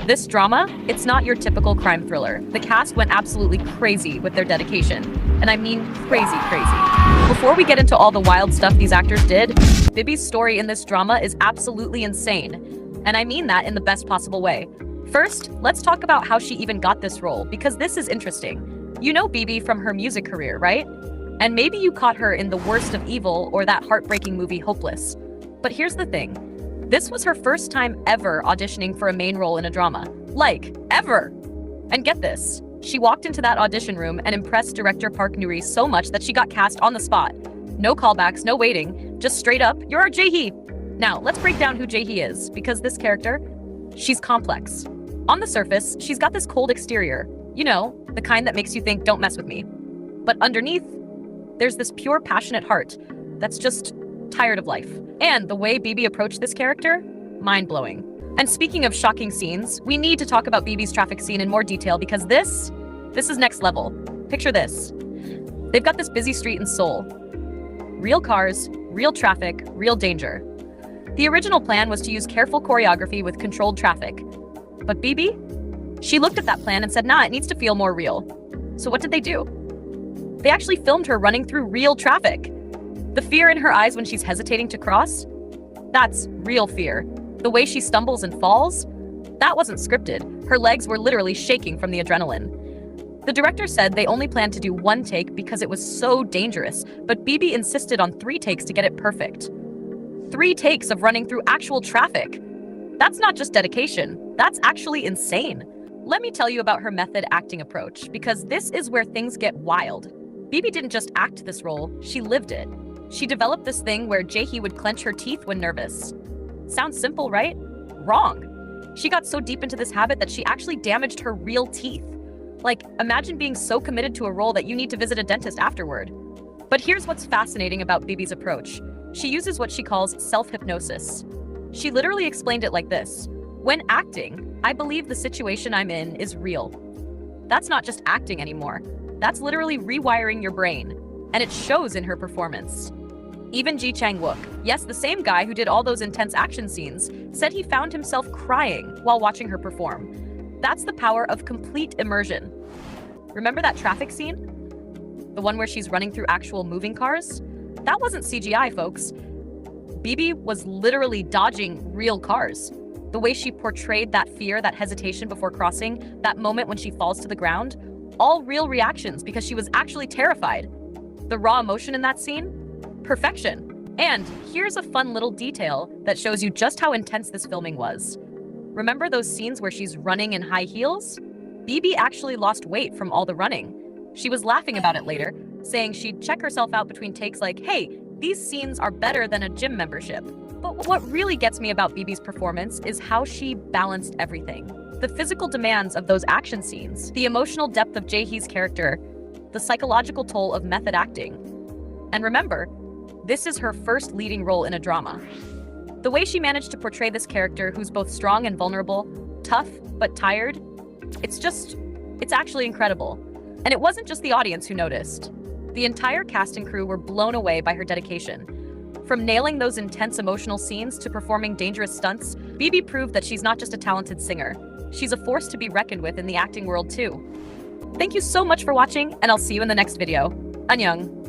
This drama, it's not your typical crime thriller. The cast went absolutely crazy with their dedication. And I mean crazy, crazy. Before we get into all the wild stuff these actors did, BIBI's story in this drama is absolutely insane. And I mean that in the best possible way. First, let's talk about how she even got this role, because this is interesting. You know BIBI from her music career, right? And maybe you caught her in The Worst of Evil or that heartbreaking movie Hopeless. But here's the thing. This was her first time ever auditioning for a main role in a drama. Like, ever! And get this, she walked into that audition room and impressed director Park Nuri so much that she got cast on the spot. No callbacks, no waiting, just straight up, you're our J-hee! Now, let's break down who J-hee is, because this character, she's complex. On the surface, she's got this cold exterior. You know, the kind that makes you think, don't mess with me. But underneath, there's this pure, passionate heart that's just tired of life. And the way BIBI approached this character, mind-blowing. And speaking of shocking scenes, we need to talk about BIBI's traffic scene in more detail because this is next level. Picture this. They've got this busy street in Seoul. Real cars, real traffic, real danger. The original plan was to use careful choreography with controlled traffic. But BIBI, she looked at that plan and said, nah, it needs to feel more real. So what did they do? They actually filmed her running through real traffic. The fear in her eyes when she's hesitating to cross, that's real fear. The way she stumbles and falls, that wasn't scripted. Her legs were literally shaking from the adrenaline. The director said they only planned to do one take because it was so dangerous, but BIBI insisted on 3 takes to get it perfect. 3 takes of running through actual traffic. That's not just dedication, that's actually insane. Let me tell you about her method acting approach, because this is where things get wild. BIBI didn't just act this role, she lived it. She developed this thing where J-hee would clench her teeth when nervous. Sounds simple, right? Wrong. She got so deep into this habit that she actually damaged her real teeth. Like, imagine being so committed to a role that you need to visit a dentist afterward. But here's what's fascinating about BIBI's approach. She uses what she calls self-hypnosis. She literally explained it like this. When acting, I believe the situation I'm in is real. That's not just acting anymore. That's literally rewiring your brain. And it shows in her performance. Even Ji Chang-wook, yes, the same guy who did all those intense action scenes, said he found himself crying while watching her perform. That's the power of complete immersion. Remember that traffic scene? The one where she's running through actual moving cars? That wasn't CGI, folks. BIBI was literally dodging real cars. The way she portrayed that fear, that hesitation before crossing, that moment when she falls to the ground, all real reactions because she was actually terrified. The raw emotion in that scene? Perfection. And here's a fun little detail that shows you just how intense this filming was. Remember those scenes where she's running in high heels? BIBI actually lost weight from all the running. She was laughing about it later, saying she'd check herself out between takes like, hey, these scenes are better than a gym membership. But what really gets me about BIBI's performance is how she balanced everything. The physical demands of those action scenes, the emotional depth of J-hee's character, the psychological toll of method acting. And remember, this is her first leading role in a drama. The way she managed to portray this character who's both strong and vulnerable, tough but tired, it's actually incredible. And it wasn't just the audience who noticed. The entire cast and crew were blown away by her dedication. From nailing those intense emotional scenes to performing dangerous stunts, BIBI proved that she's not just a talented singer. She's a force to be reckoned with in the acting world too. Thank you so much for watching, and I'll see you in the next video. Annyeong.